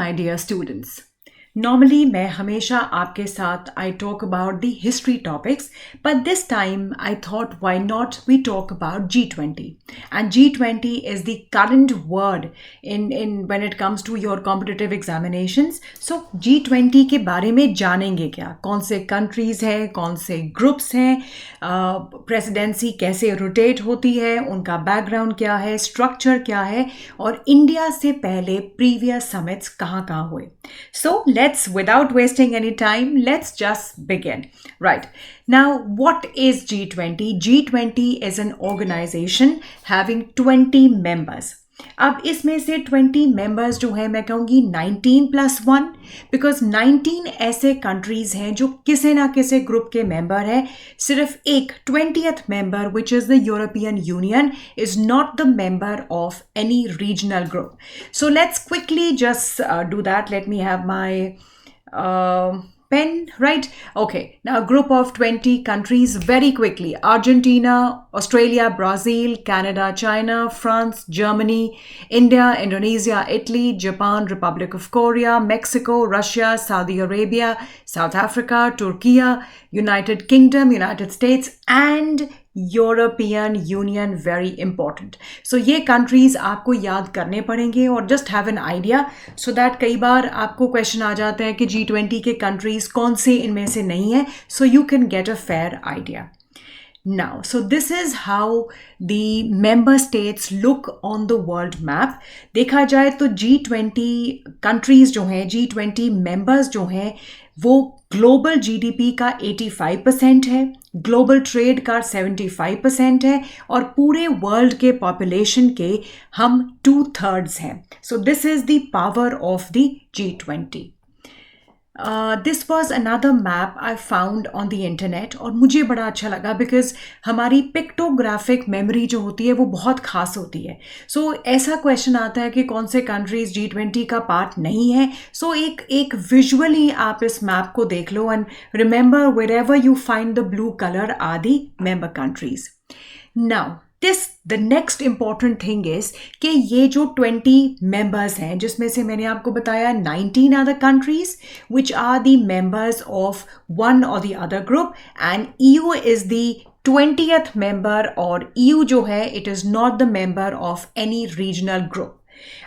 my dear students. Normally मैं हमेशा आपके साथ I talk about the history topics, but this time I thought why not we talk about G20. And G20 is the current word in when it comes to your competitive examinations. So G20 के बारे में जानेंगे क्या, कौन से countries हैं, कौन से groups हैं, presidency कैसे rotate होती है, उनका background क्या है, structure क्या है, और इंडिया से पहले previous summits कहाँ हुए. So let's, without wasting any time, let's just begin. Right. Now, what is G20? G20 is an organization having 20 members. अब इसमें से 20 मेंबर्स जो है मैं कहूँगी 19+1 बिकॉज 19 ऐसे कंट्रीज हैं जो किसी ना किसी ग्रुप के मेंबर है. सिर्फ एक 20th member which is the European union is not the member of any regional group. So let's quickly just do that. Let me have my pen, right? Okay, now group of 20 countries very quickly. Argentina, Australia, Brazil, Canada, China, France, Germany, India, Indonesia, Italy, Japan, Republic of Korea, Mexico, Russia, Saudi Arabia, South Africa, Turkey, United Kingdom, United States, and European Union. Very important. So ये countries आपको याद करने पड़ेंगे और just have an idea so that कई बार आपको question आ जाते हैं कि G20 के countries कौन से इनमें से नहीं है, so you can get a fair idea. Now, so this is how the member states look on the world map. देखा जाए तो G20 countries जो हैं, G20 members जो हैं, वो ग्लोबल जीडीपी का 85% है, ग्लोबल ट्रेड का 75% है, और पूरे वर्ल्ड के पॉपुलेशन के हम 2/3 हैं. So this is the power of the G20. This was another map I found on the internet और मुझे बड़ा अच्छा लगा बिकॉज हमारी पिक्टोग्राफिक मेमोरी जो होती है वो बहुत खास होती है. सो ऐसा क्वेश्चन आता है कि कौन से कंट्रीज G20 का पार्ट नहीं है. सो एक विजुअली आप इस मैप को देख लो and remember wherever you find the blue colour are the member countries. Now the next important thing is कि ये जो 20 members हैं जिसमें से मैंने आपको बताया 19 other countries which are the members of one or the other group, and EU is the 20th member, और EU जो है it is not the member of any regional group.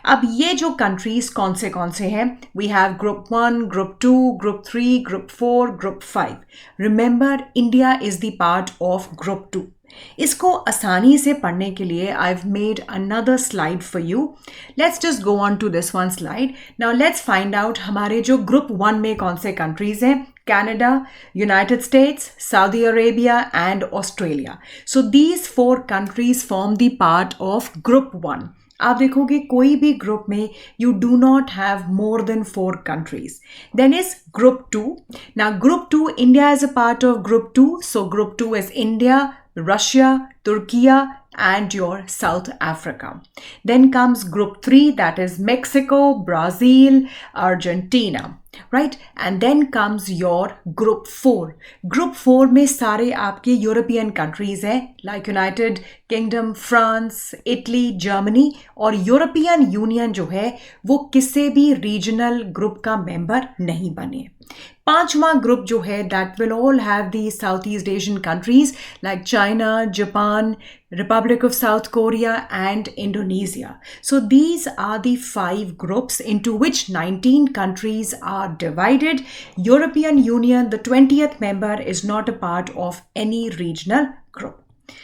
अब ये जो कंट्रीज कौन से हैं, we have group 1, group 2, group 3, group 4, group 5. Remember India is the part of group 2. इसको आसानी से पढ़ने के लिए I have made another slide for you. Let's just go on to this one slide. Now let's find out हमारे जो group 1 में कौन से कंट्रीज हैं. Canada, United States, Saudi Arabia, and Australia. So these 4 countries form the part of Group 1. आप देखोगे कोई भी ग्रुप में you do not have more than 4 countries. Then is Group 2. Now Group 2, India is a part of Group 2. So Group 2 is India, Russia, Turkey, and your South Africa. Then comes Group 3, that is Mexico, Brazil, Argentina. Right? And then comes your Group 4. Group 4 में सारे आपके European countries हैं like United Kingdom, France, Italy, Germany, और European union जो है वो किसी भी रीजनल ग्रुप का मेंबर नहीं बने. 5वां ग्रुप जो है that will all have the Southeast Asian countries like China, Japan, Republic of South Korea, and Indonesia. So these are the 5 groups into which 19 countries are divided. European Union, the 20th member, is not a part of any regional group.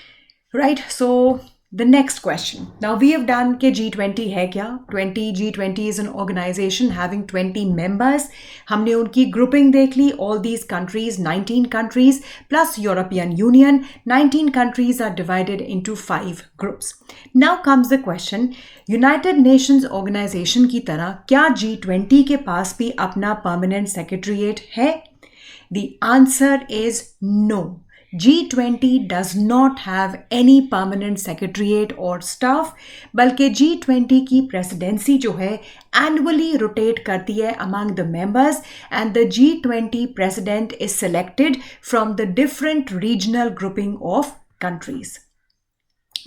Right? So the next question. Now we have done कि G20 है क्या. G20 is an organization having 20 members. हमने उनकी grouping देख ली. All these countries, 19 countries plus European Union. 19 countries are divided into 5 groups. Now comes the question. United Nations Organization की तरह क्या G20 के पास भी अपना permanent secretariat है? The answer is no. G20 does not have any permanent secretariat or staff, बल्कि G20 की presidency जो है annually rotate करती है among the members, and the G20 president is selected from the different regional grouping of countries.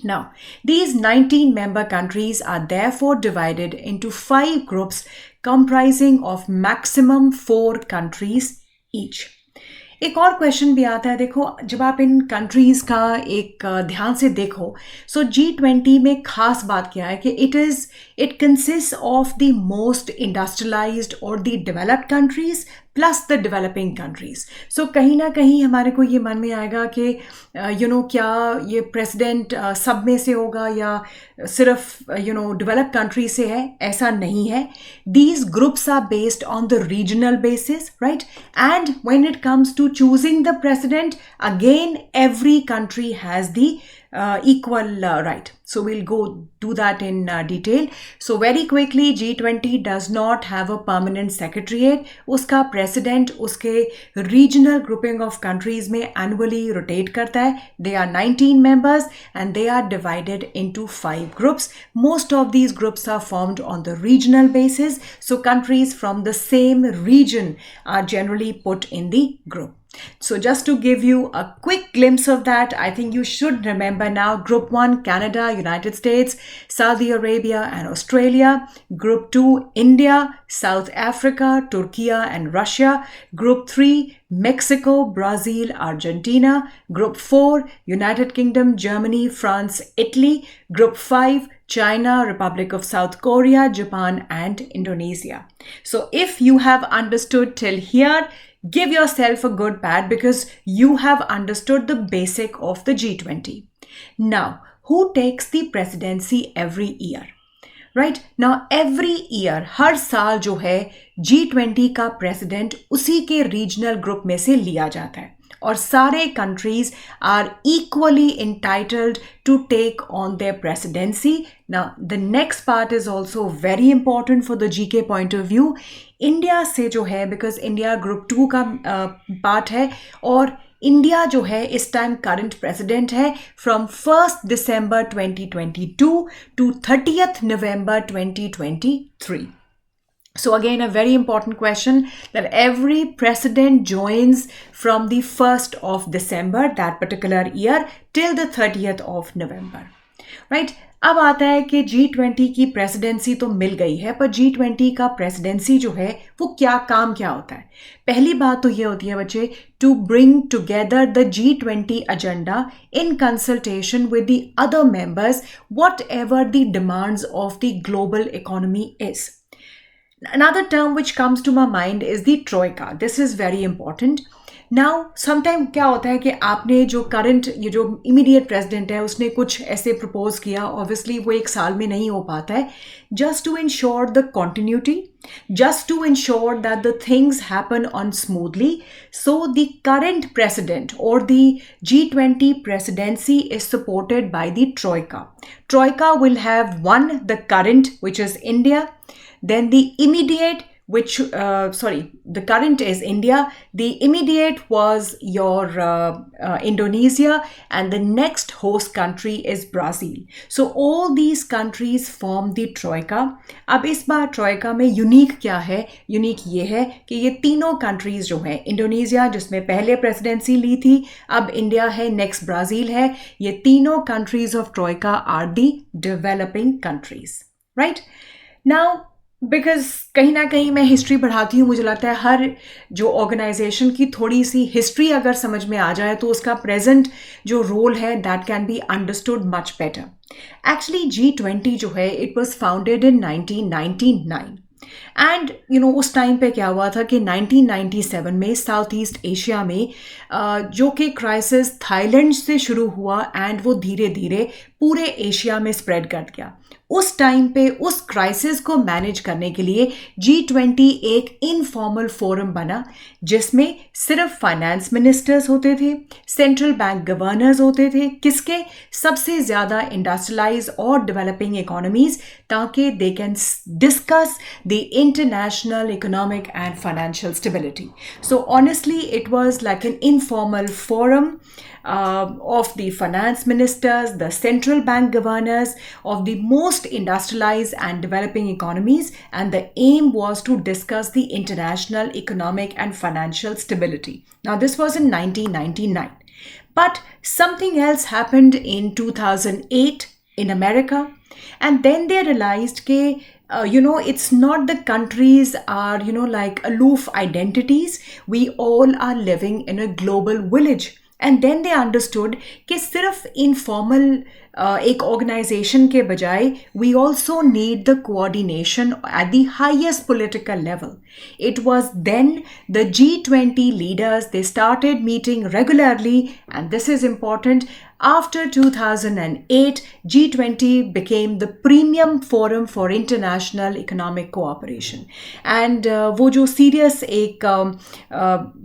Now, these 19 member countries are therefore divided into 5 groups comprising of maximum 4 countries each. एक और question भी आता है, देखो जब आप इन countries का एक ध्यान से देखो, सो G20 में खास बात क्या है कि it consist of the most industrialised और the developed countries plus the developing countries. So कहीं ना कहीं हमारे को ये मन में आएगा कि क्या ये प्रेसिडेंट सब में से होगा या सिर्फ डेवलप्ड कंट्री से है. ऐसा नहीं है. These groups are based on the regional basis, right? And when it comes to choosing the president, again every country has the equal right. So we'll go do that in detail. So very quickly, G20 does not have a permanent secretariat. उसका president उसके regional grouping of countries में annually rotate करता है. They are 19 members and they are divided into 5 groups. Most of these groups are formed on the regional basis. So countries from the same region are generally put in the group. So just to give you a quick glimpse of that, I think you should remember now Group 1, Canada, United States, Saudi Arabia and Australia. Group 2, India, South Africa, Turkey and Russia. Group 3, Mexico, Brazil, Argentina. Group 4, United Kingdom, Germany, France, Italy. Group 5, China, Republic of South Korea, Japan and Indonesia. So if you have understood till here, give yourself a good pat because you have understood the basic of the G20. Now, who takes the presidency every year? Right? Now, every year, हर साल जो है G20 का president उसी के regional group में से लिया जाता है और सारे countries are equally entitled to take on their presidency. Now the next part is also very important for the GK point of view. India से जो है, बिकॉज इंडिया ग्रुप 2 का पार्ट है और इंडिया जो है इस टाइम करंट प्रेसिडेंट है from 1st December 2022 to 30th November 2023. So again, a very important question that every president joins from the 1st of December, that particular year, till the 30th of November. Right? अब आता है कि G20 की presidency तो मिल गई है, पर G20 का प्रेसिडेंसी जो है वो क्या होता है. पहली बात तो ये होती है बच्चे, to bring together the G20 agenda in consultation with the other members whatever the demands of the global economy is. Another term which comes to my mind is the Troika. This is very important. Now, sometime क्या होता है कि आपने जो current ये जो immediate president है उसने कुछ ऐसे प्रपोज किया, ऑब्वियसली वो एक साल में नहीं हो पाता है. Just to ensure the continuity, just to ensure that the things happen on smoothly. So the current president or the G20 presidency is supported by the Troika. Troika will have one, the current, which is India, then the immediate, the current is India, the immediate was your Indonesia, and the next host country is Brazil. So all these countries form the Troika. अब इस बार Troika में unique क्या है? Unique ये है कि ये तीनों कंट्रीज जो हैं, इंडोनेशिया जिसमें पहले प्रेसिडेंसी ली थी, अब इंडिया है, नेक्स्ट ब्राज़ील है, ये तीनों countries of Troika are the developing countries. Right? Now because कहीं ना कहीं मैं हिस्ट्री पढ़ाती हूँ, मुझे लगता है हर जो ऑर्गेनाइजेशन की थोड़ी सी हिस्ट्री अगर समझ में आ जाए तो उसका प्रेजेंट जो रोल है that can be understood much better. Actually G20 जो है it was founded in 1999 and उस टाइम पे क्या हुआ था कि 1997 में साउथ ईस्ट एशिया में जो कि क्राइसिस थाईलैंड से शुरू हुआ एंड वो धीरे धीरे पूरे एशिया में स्प्रेड कर गया. उस टाइम पे उस क्राइसिस को मैनेज करने के लिए G20 एक इनफॉर्मल फोरम बना जिसमें सिर्फ फाइनेंस मिनिस्टर्स होते थे, सेंट्रल बैंक गवर्नर्स होते थे, किसके? सबसे ज़्यादा इंडस्ट्रियलाइज और डेवलपिंग इकोनॉमीज, ताकि they can discuss the international economic and financial stability. So honestly it was like an informal forum of the finance ministers, the central bank governors of the most industrialized and developing economies, and the aim was to discuss the international economic and financial stability. Now, this was in 1999. But something else happened in 2008 in America, and then they realized that it's not the countries are like aloof identities. We all are living in a global village. And then they understood कि सिर्फ informal एक organization के बजाय we also need the coordination at the highest political level. It was then the G20 leaders, they started meeting regularly, and this is important. After 2008, G20 became the premium forum for international economic cooperation. And वो जो serious एक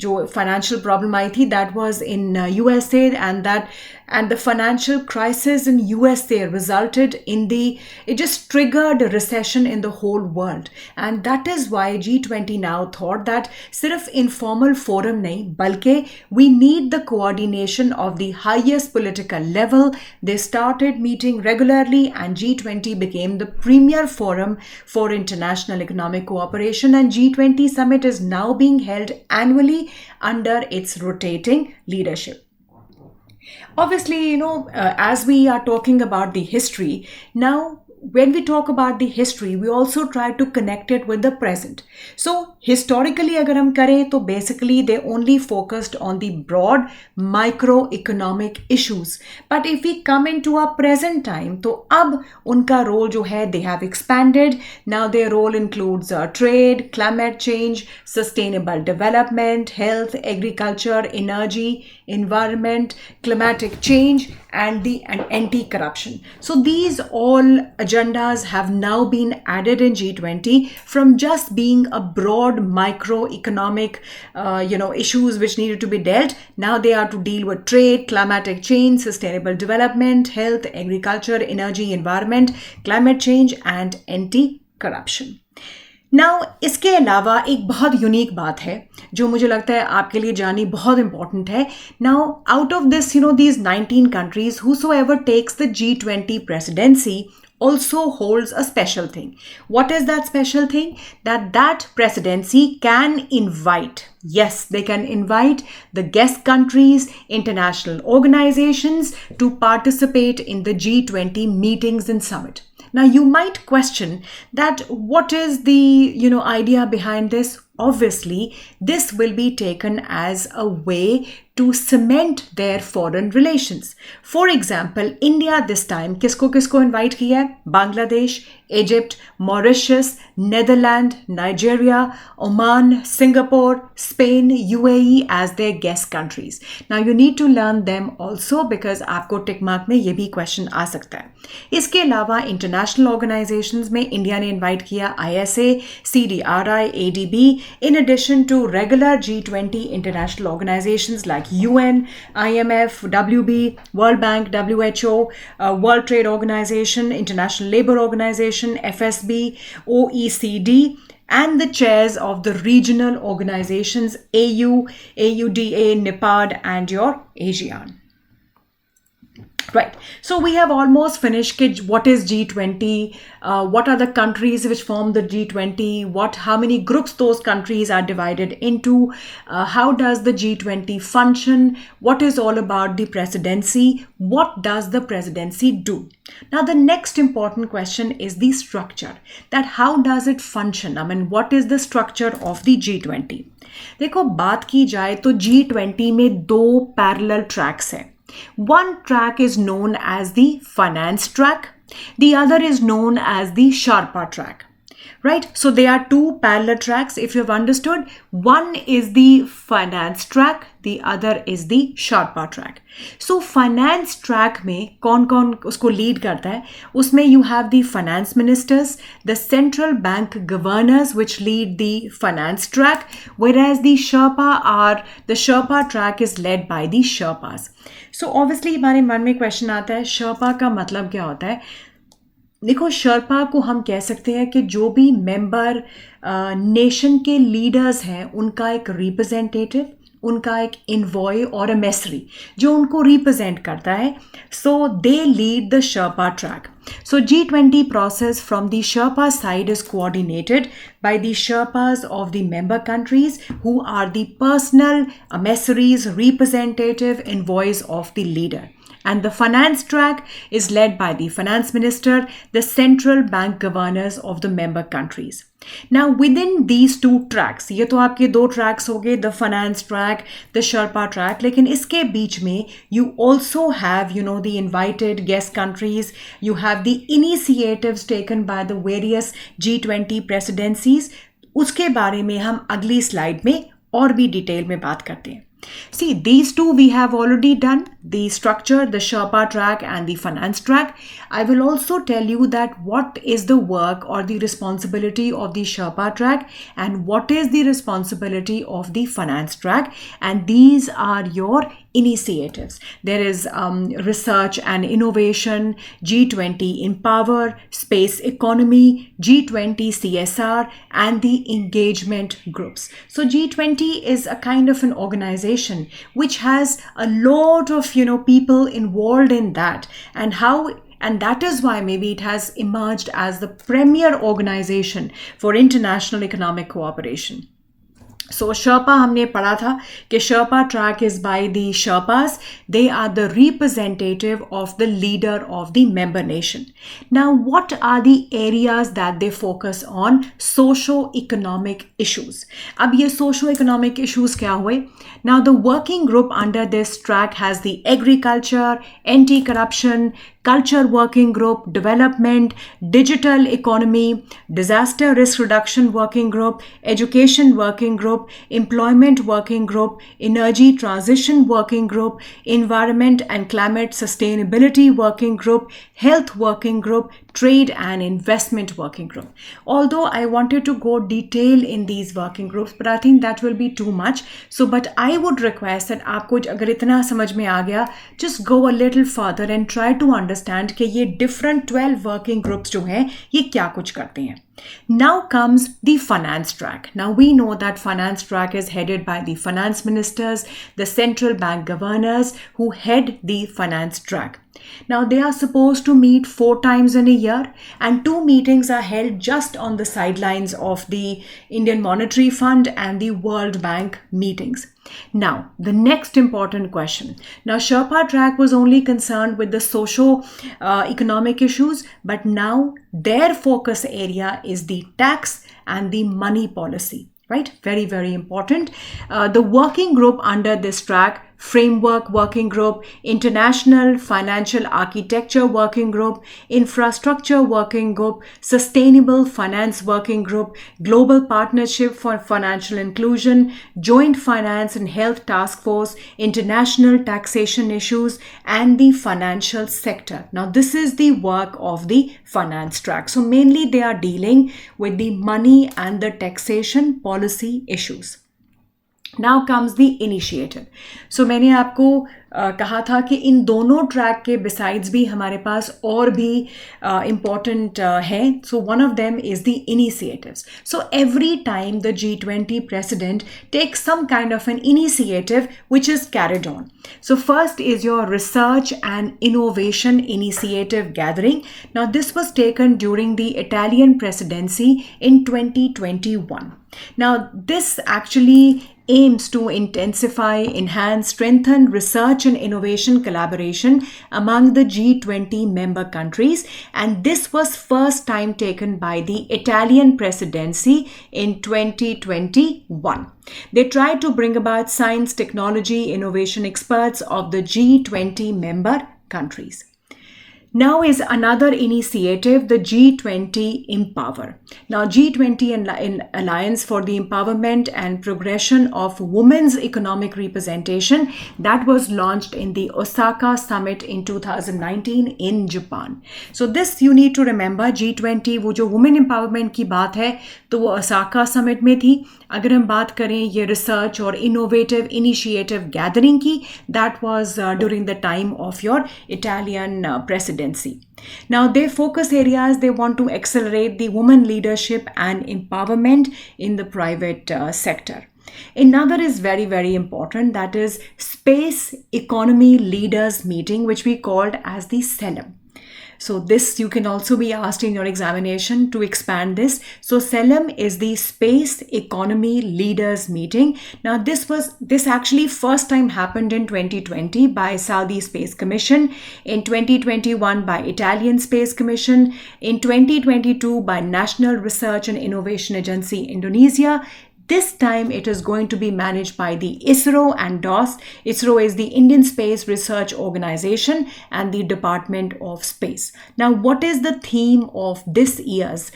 जो financial problem आई थी, that was in USA, and the financial crisis in USA resulted in it just triggered a recession in the whole world. And that is why G20 now thought that सिर्फ informal forum नहीं, बल्कि we need the coordination of the highest political level. They started meeting regularly, and G20 became the premier forum for international economic cooperation, and G20 summit is now being held annually under its rotating leadership. Obviously, as we are talking about the history, now when we talk about the history, we also try to connect it with the present. So historically, agar hum kare, to basically they only focused on the broad microeconomic issues. But if we come into our present time, to ab unka role jo hai, they have expanded. Now their role includes trade, climate change, sustainable development, health, agriculture, energy, environment, climatic change, and anti-corruption. So these all agendas have now been added in G20 from just being a broad microeconomic issues which needed to be dealt. Now they are to deal with trade, climatic change, sustainable development, health, agriculture, energy, environment, climate change, and anti-corruption. Now इसके अलावा एक बहुत unique बात है जो मुझे लगता है आपके लिए जाननी बहुत इंपॉर्टेंट है. Now out of this these 19 countries, whosoever takes the G20 presidency also holds a special thing. What is that special thing? That presidency can invite, yes, they can invite the guest countries, international organizations to participate in the G20 meetings and summit. Now you might question that what is the idea behind this? Obviously, this will be taken as a way to cement their foreign relations. For example, India this time किसको invite किया है? Bangladesh, Egypt, Mauritius, Netherlands, Nigeria, Oman, Singapore, Spain, UAE as their guest countries. Now you need to learn them also because आपको tick mark में ये भी question आ सकता है. इसके अलावा international organizations में India ने invite किया ISA, CDRI, ADB, in addition to regular G20 international organizations like UN, IMF, WB, World Bank, WHO, World Trade Organization, International Labour Organization, FSB, OECD, and the chairs of the regional organizations AU, AUDA, NEPAD, and your ASEAN. Right. So we have almost finished what is G20, what are the countries which form the G20, how many groups those countries are divided into, how does the G20 function, what is all about the presidency, what does the presidency do. Now the next important question is the structure, that how does it function? I mean, what is the structure of the G20? देखो बात की जाए तो G20 में दो parallel tracks हैं. One track is known as the finance track. The other is known as the Sharpa track. Right? So there are two parallel tracks. If you've understood, one is the finance track, the other is the Sharpa track. So finance track में कौन उसको lead करता है? उसमें you have the finance ministers, the central bank governors which lead the finance track, whereas the Sherpa track is led by the Sherpas. So obviously हमारे मन में question आता है Sherpa का मतलब क्या होता है? देखो शर्पा को हम कह सकते हैं कि जो भी मेंबर नेशन के लीडर्स हैं उनका एक रिप्रेजेंटेटिव, उनका एक इन्वॉय और एमेसरी जो उनको रिप्रेजेंट करता है. So they lead the Sherpa track. So G20 process from the Sherpa side is coordinated by the Sherpas of the member countries who are the personal emissaries, representative and voice of the leader. And the finance track is led by the finance minister, the central bank governors of the member countries. Now within these two tracks, ये तो आपके दो tracks हो गए, the finance track, the Sherpa track, लेकिन इसके बीच में you also have, the invited guest countries, you have the initiatives taken by the various G20 presidencies. उसके बारे में हम अगली स्लाइड में और भी डिटेल में बात करते हैं. See, these two we have already done, the structure, the Sherpa track and the finance track. I will also tell you that what is the work or the responsibility of the Sherpa track and what is the responsibility of the finance track, and these are your initiatives. There is research and innovation, G20 Empower, space economy, G20 CSR, and the engagement groups. So G20 is a kind of an organization which has a lot of people involved in that, and that is why maybe it has emerged as the premier organization for international economic cooperation. So Sherpa हमने पढ़ा था कि Sherpa track is by the Sherpas. They are the representative of the leader of the member nation. Now what are the areas that they focus on? Socio-economic issues. अब ये socio-economic issues क्या हुए? Now the working group under this track has the agriculture, anti-corruption, culture working group, development, digital economy, disaster risk reduction working group, education working group, employment working group, energy transition working group, environment and climate sustainability working group, health working group, trade and investment working group. Although I wanted to go detail in these working groups, but I think that will be too much. But I would request that आपको अगर इतना समझ में आ गया, just go a little further and try to understand कि ये different 12 working groups जो हैं ये क्या कुछ करते हैं. Now comes the finance track. Now we know that finance track is headed by the finance ministers, the central bank governors who head the finance track. Now they are supposed to meet 4 times in a year, and 2 meetings are held just on the sidelines of the Indian Monetary Fund and the World Bank meetings. Now, the next important question. Now, Sherpa track was only concerned with the socio-economic issues, but now their focus area is the tax and the money policy, right? Very, very important. The working group under this track, Framework Working Group, International Financial Architecture Working Group, Infrastructure Working Group, Sustainable Finance Working Group, Global Partnership for Financial Inclusion, Joint Finance and Health Task Force, International Taxation Issues, and the Financial Sector. Now, this is the work of the finance track. So, mainly they are dealing with the money and the taxation policy issues. Now comes the initiative. So मैंने आपको कहा था कि इन दोनों track के besides भी हमारे पास और भी important हैं. So one of them is the initiatives. So every time the G20 president takes some kind of an initiative which is carried on. So first is your research and innovation initiative gathering. Now this was taken during the Italian presidency in 2021. Now this actually aims to intensify, enhance, strengthen research and innovation collaboration among the G20 member countries, and this was first time taken by the Italian presidency in 2021. They tried to bring about science, technology, innovation experts of the G20 member countries. Now is another initiative, the G20 Empower. Now G20 Alliance for the Empowerment and Progression of Women's Economic Representation, that was launched in the Osaka Summit in 2019 in Japan. So this you need to remember, G20 वो जो women empowerment की बात है तो वो Osaka summit में थी. अगर हम बात करें ये रिसर्च और इनोवेटिव इनिशिएटिव गैदरिंग की, that was during the time of your Italian presidency. Now their focus areas, they want to accelerate the women leadership and empowerment in the private sector. Another is very, very important, that is Space Economy Leaders Meeting, which we called as the SELEM. So this you can also be asked in your examination to expand this. So SELEM is the Space Economy Leaders Meeting. Now this actually first time happened in 2020 by Saudi Space Commission, in 2021 by Italian Space Commission, in 2022 by National Research and Innovation Agency Indonesia. This time it is going to be managed by the ISRO and DOS. ISRO is the Indian Space Research Organization and the Department of Space. Now, what is the theme of this year's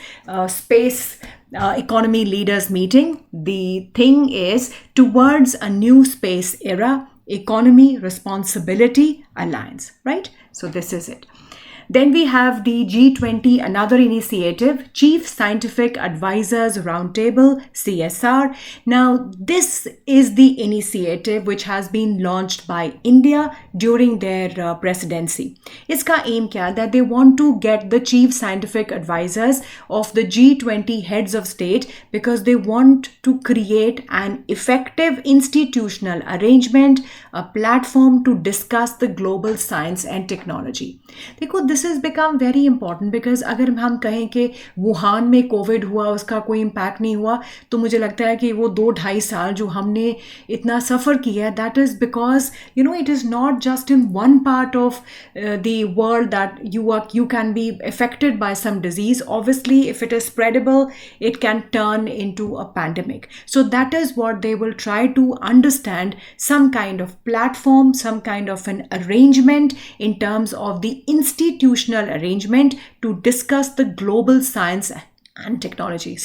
Space Economy Leaders Meeting? The thing is Towards a New Space Era, Economy Responsibility Alliance, right? So this is it. Then we have the G20, another initiative, Chief Scientific Advisors Roundtable, CSR. Now, this is the initiative which has been launched by India during their presidency. Iska aim kya? That they want to get the chief scientific advisors of the G20 heads of state because they want to create an effective institutional arrangement, a platform to discuss the global science and technology. देखो, this has become very important because अगर हम कहें कि Wuhan में Covid हुआ, उसका कोई impact नहीं हुआ, तो मुझे लगता है कि वो 2-2.5 साल जो हमने इतना सफ़र किया है, that is because it is not just in one part of the world that you can be affected by some disease. Obviously, if it is spreadable, it can turn into a pandemic. So that is what they will try to understand, some kind of platform, some kind of an arrangement in terms of the institutional arrangement to discuss the global science and technology.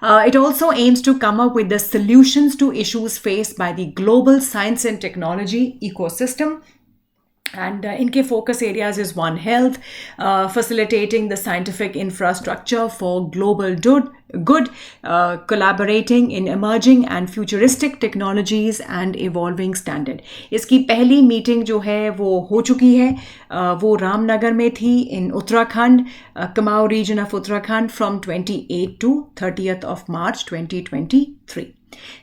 It also aims to come up with the solutions to issues faced by the global science and technology ecosystem. And इनके focus areas is One Health, facilitating the scientific infrastructure for global good, collaborating in emerging and futuristic technologies and evolving standard. इसकी पहली meeting जो है वो हो चुकी है, वो रामनगर में थी in Uttarakhand, Kumaon region of Uttarakhand from 28th to 30th of March 2023.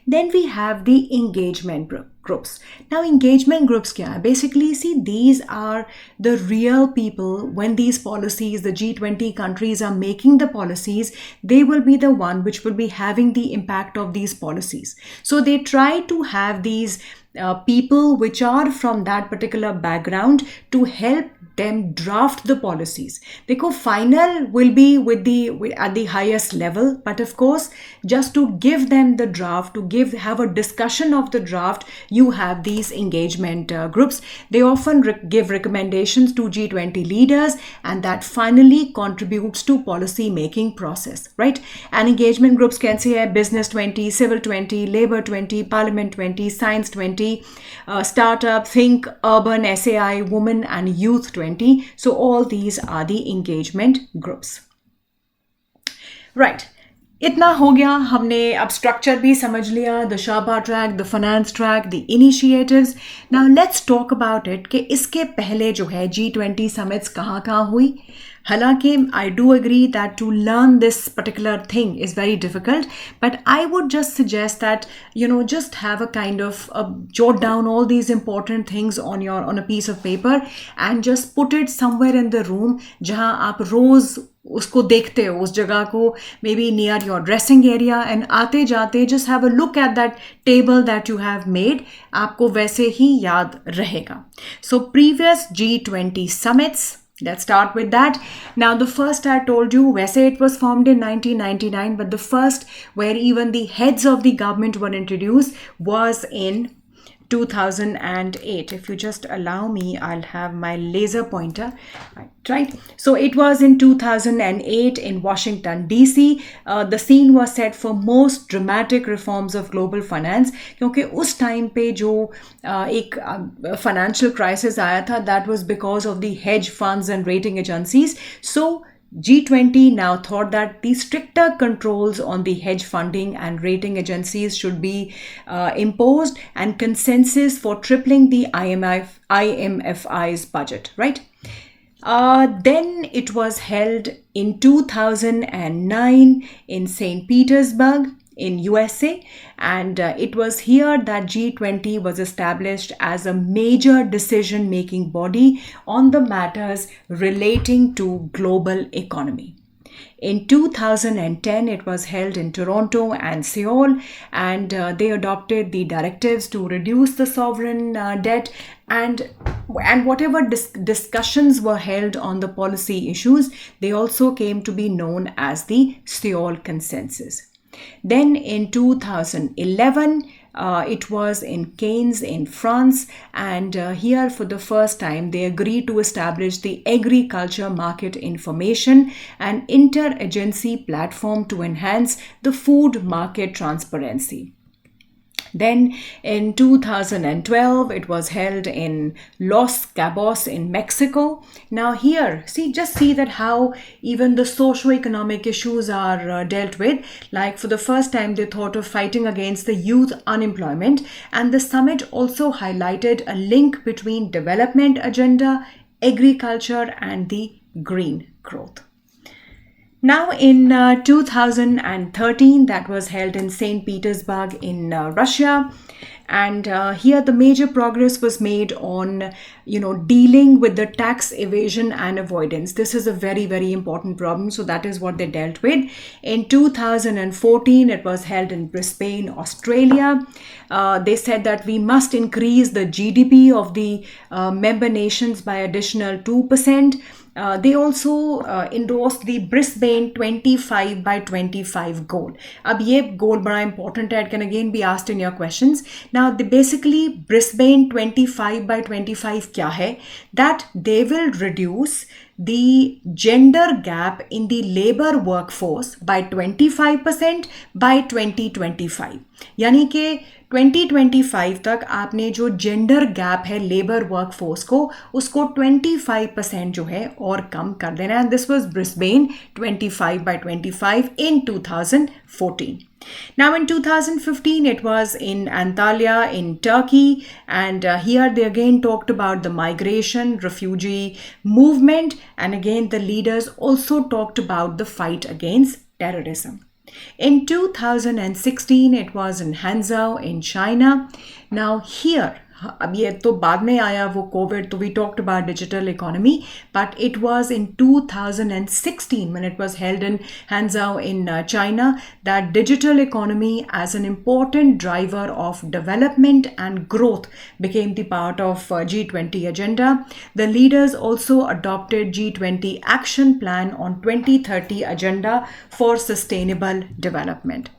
Then we have the engagement groups. Now, engagement groups kya hai? Basically, see, these are the real people. When these policies, the G20 countries are making the policies, they will be the one which will be having the impact of these policies. So they try to have these people which are from that particular background to help them draft the policies. Dekho, final will be at the highest level, but of course, just to give them the draft, to have a discussion of the draft, you have these engagement groups. They often give recommendations to G20 leaders, and that finally contributes to policy making process, right? And engagement groups can say Business 20, Civil 20, Labor 20, Parliament 20, Science 20, Startup, Think, Urban, SAI, Women and Youth 20. So all these are the engagement groups. Right. इतना हो गया, हमने अब structure भी समझ लिया, the Sherpa track, the finance track, the initiatives. Now let's talk about it कि इसके पहले जो है G20 समिट्स कहाँ हुई. हालांकि I do agree that to learn this particular thing is very difficult, but I would just suggest that just have a kind of jot down all these important things on a piece of paper and just put it somewhere in the room जहाँ आप रोज उसको देखते हो, उस जगह को, maybe near your dressing area, and आते जाते just have a look at that table that you have made. आपको वैसे ही याद रहेगा. So previous G20 summits, let's start with that. Now, the first I told you, वैसे it was formed in 1999, but the first where even the heads of the government were introduced was in 2008. If you just allow me, I'll have my laser pointer. Right. So it was in 2008 in Washington, D.C. The scene was set for most dramatic reforms of global finance. क्योंकि उस time पे जो एक financial crisis आया था, that was because of the hedge funds and rating agencies. So G20 now thought that the stricter controls on the hedge funding and rating agencies should be imposed, and consensus for tripling the IMFI's budget, right? Then it was held in 2009 in St. Petersburg. in USA, and it was here that G20 was established as a major decision-making body on the matters relating to global economy. In 2010, it was held in Toronto and Seoul, and they adopted the directives to reduce the sovereign debt, and whatever discussions were held on the policy issues, they also came to be known as the Seoul Consensus. Then in 2011, it was in Cannes in France, and here for the first time they agreed to establish the Agriculture Market Information and Interagency Platform to enhance the food market transparency. Then in 2012, it was held in Los Cabos in Mexico. Now here, just see that how even the socio-economic issues are dealt with. Like for the first time, they thought of fighting against the youth unemployment. And the summit also highlighted a link between development agenda, agriculture, and the green growth. Now in 2013, that was held in St. Petersburg in Russia, and here the major progress was made on dealing with the tax evasion and avoidance. This is a very, very important problem, so that is what they dealt with. In 2014, it was held in Brisbane, Australia. They said that we must increase the GDP of the member nations by additional 2%. They also endorsed the Brisbane 25 by 25 goal. अब ये goal बड़ा important है. It can again be asked in your questions. Now, basically Brisbane 25 by 25 क्या है? That they will reduce the gender gap in the labor workforce by 25% by 2025. यानी कि 2025 तक आपने जो जेंडर गैप है लेबर वर्कफोर्स को उसको 25% जो है और कम कर देना है. This was Brisbane 25 by 25 in 2014. Now in 2015, it was in Antalya in Turkey, and here they again talked about the migration, refugee movement, and again the leaders also talked about the fight against terrorism. In 2016, it was in Hangzhou in China. Now here, अब ये तो बाद में आया वो Covid, तो we talked about digital economy, but it was in 2016 when it was held in Hangzhou in China that digital economy as an important driver of development and growth became the part of G20 agenda. The leaders also adopted G20 action plan on 2030 agenda for sustainable development.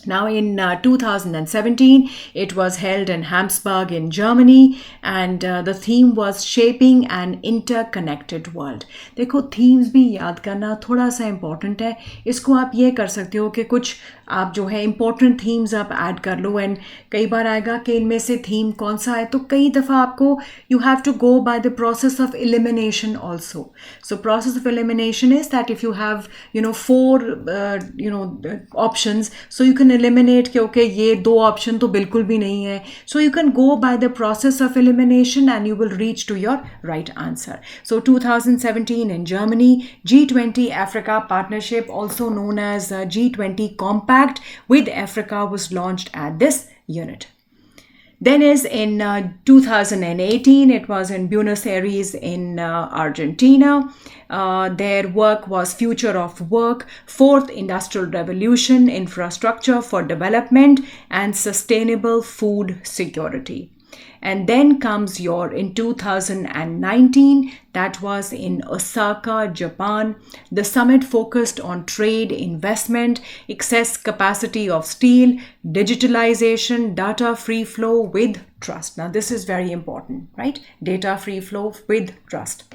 Now in 2017, it was held in Hamburg in Germany, and the theme was shaping an interconnected world. देखो themes भी याद करना थोड़ा सा important है. इसको आप ये कर सकते हो कि कुछ आप जो है important themes आप add कर लो, and कई बार आएगा कि इनमें से theme कौन सा है, तो कई दफ़ा आपको you have to go by the process of elimination also. So process of elimination is that if you have 4 options, so you can eliminate कि okay ये 2 option तो बिल्कुल भी नहीं है. So you can go by the process of elimination and you will reach to your right answer. So 2017 in Germany, G20 Africa Partnership, also known as G20 Compact with Africa, was launched at this unit. Then is in 2018, it was in Buenos Aires in Argentina. Their work was Future of Work, Fourth Industrial Revolution, Infrastructure for Development, and Sustainable Food Security. And then comes in 2019, that was in Osaka, Japan. The summit focused on trade, investment, excess capacity of steel, digitalization, data free flow with trust. Now this is very important, right? Data free flow with trust.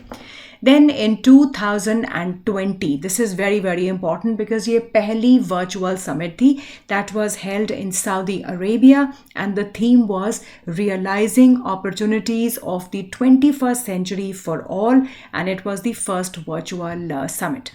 Then in 2020, this is very, very important because ये पहली virtual summit थी that was held in Saudi Arabia, and the theme was realizing opportunities of the 21st century for all, and it was the first virtual summit.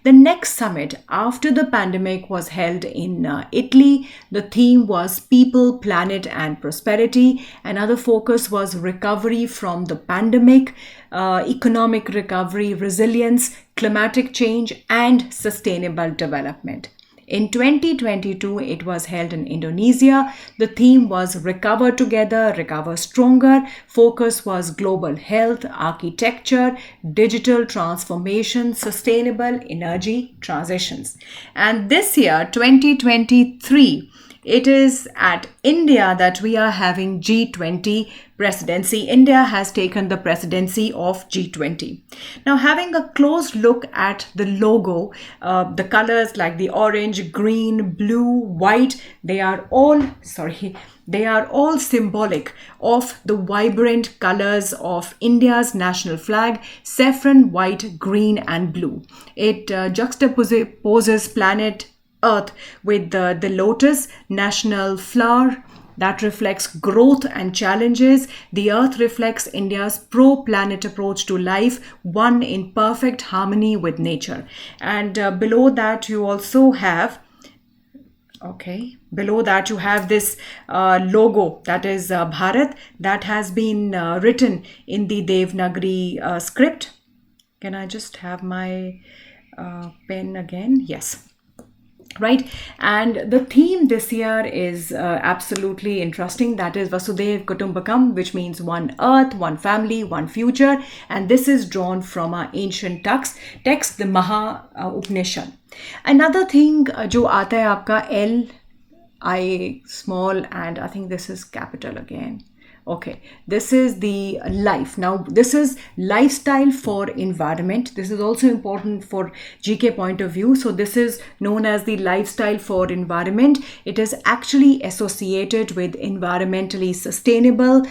The next summit after the pandemic was held in Italy. The theme was People, Planet and Prosperity. Another focus was recovery from the pandemic, economic recovery, resilience, climatic change and sustainable development. In 2022, it was held in Indonesia. The theme was Recover Together, Recover Stronger. Focus was global health, architecture, digital transformation, sustainable energy transitions. And this year, 2023, it is at India that we are having G20 presidency. India has taken the presidency of G20. Now, having a close look at the logo, the colors like the orange, green, blue, white, they are all symbolic of the vibrant colors of India's national flag: saffron, white, green, and blue. It juxtaposes planet Earth with the lotus, national flower that reflects growth and challenges. The earth reflects India's pro-planet approach to life, one in perfect harmony with nature. And below that you also have this logo, that is Bharat, that has been written in the Devanagari script. Can I just have my pen again? Yes. Right, and the theme this year is absolutely interesting. That is Vasudev Kutumbakam, which means one earth, one family, one future. And this is drawn from our ancient text, the Maha Upanishad. Another thing जो आता है आपका L, I small, and I think this is capital again. Okay, this is the life. Now, this is lifestyle for environment. This is also important for GK point of view. So this is known as the lifestyle for environment. It is actually associated with environmentally sustainable,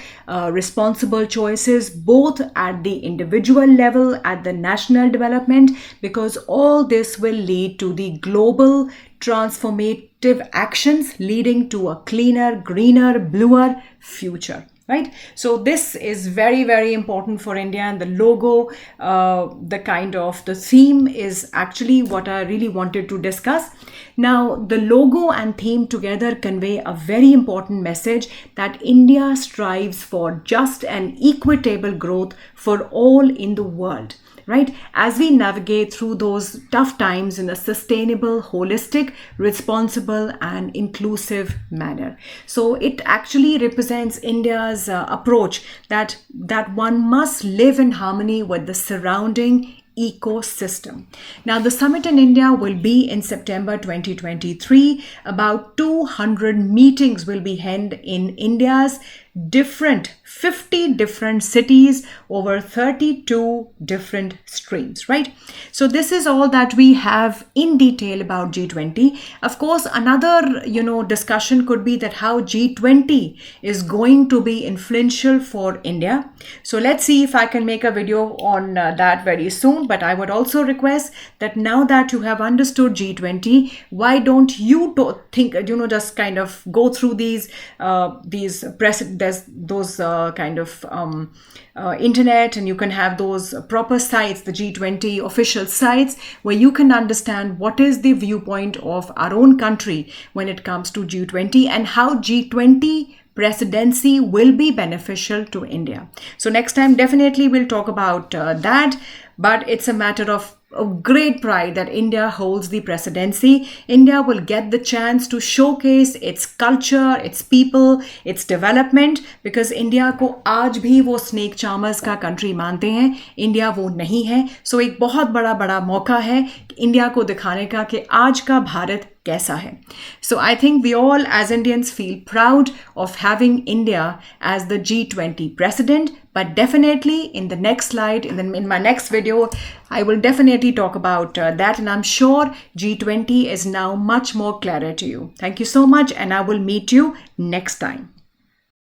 responsible choices, both at the individual level, at the national development, because all this will lead to the global transformative actions leading to a cleaner, greener, bluer future. Right? So this is very, very important for India, and the logo, the theme is actually what I really wanted to discuss. Now, the logo and theme together convey a very important message that India strives for just and equitable growth for all in the world. Right? As we navigate through those tough times in a sustainable, holistic, responsible, and inclusive manner. So it actually represents India's approach that one must live in harmony with the surrounding ecosystem. Now, the summit in India will be in September 2023. About 200 meetings will be held in India's 50 different cities over 32 different streams, right? So this is all that we have in detail about G20. Of course, another, discussion could be that how G20 is going to be influential for India. So let's see if I can make a video on that very soon. But I would also request that now that you have understood G20, why don't you think, just kind of go through these internet, and you can have those proper sites, the G20 official sites, where you can understand what is the viewpoint of our own country when it comes to G20 and how G20 presidency will be beneficial to India. So next time definitely we'll talk about that, but it's a matter of great pride that India holds the presidency. India will get the chance to showcase its culture, its people, its development, because India को आज भी वो snake charmers का country मानते हैं, India वो नहीं है. So एक बहुत बड़ा मौका है इंडिया को दिखाने का कि आज का भारत कैसा है. So I think we all as Indians feel proud of having India as the G20 president. But definitely in the next slide, in my next video, I will definitely talk about that. And I'm sure G20 is now much more clear to you. Thank you so much, and I will meet you next time.